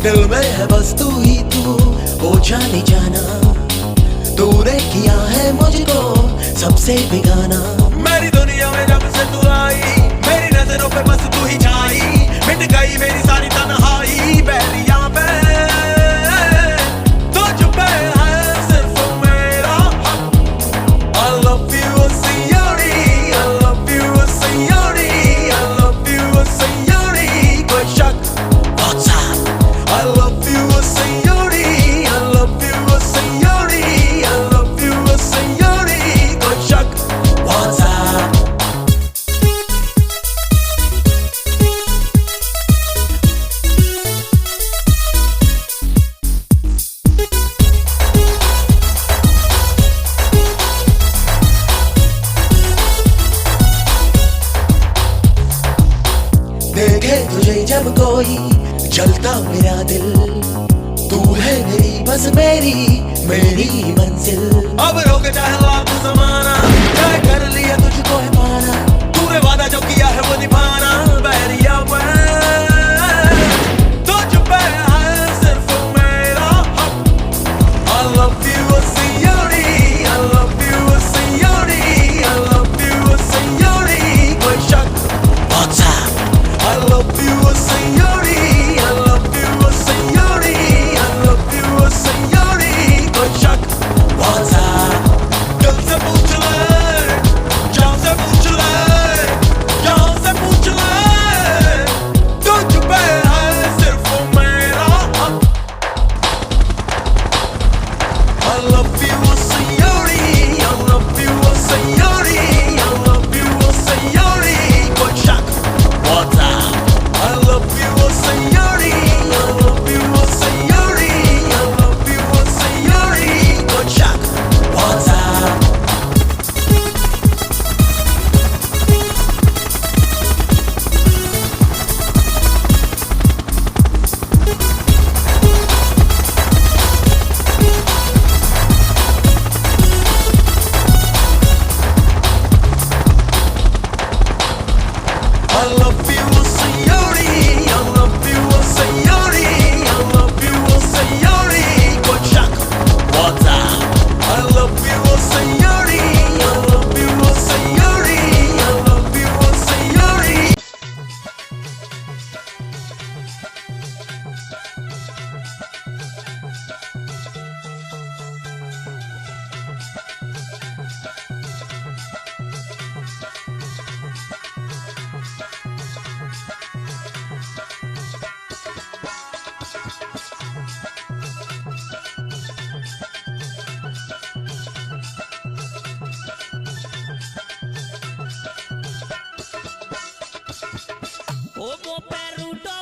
दिल में है बस तू ही तू, ओ जाने जाना। तूने किया है मुझको सबसे बेगाना। मेरी दुनिया में जब से तू आई, मेरी नजरों पे बस तू ही छाई। मिट गई मेरी सारी तन्हाई, बैरिया पे तुझ पे है सिर्फ मेरा हक। I love you सियोरी, I love you सियोरी, I love you सियोरी, कोई शक WhatsApp। I love you सियोरी, I love you सियोरी, I love you सियोरी, कोई शक WhatsApp। देखे तुझे जब कोई जलता मेरा दिल, तू है मेरी बस मेरी मंजिल। अब रोक चाहे लाख ज़माना, तय कर लिया तुझको है पाना। तूने वादा जो किया है वो निभाना, बैरिया पे तुझ पे है सिर्फ मेरा हक। I love you सियोरी, I love you सियोरी, I love you सियोरी, कोई शक WhatsApp। I love you सियोरी, I love you सियोरी, I love you सियोरी, कोई शक WhatsApp। दिल से पूछ ले, जान से पूछ ले, जान से पूछ ले, तुझ पे है सिर्फ मेरा हक। I love you सियोरी, I love you सियोरी, I love you सियोरी, कोई शक WhatsApp। I love you सियोरी, I love you सियोरी, I love you सियोरी, कोई शक WhatsApp। I love you सियोरी, I love you सियोरी, I love you सियोरी, कोई शक WhatsApp। I love you सियोरी, I love you सियोरी, I love you सियोरी। O mo perro do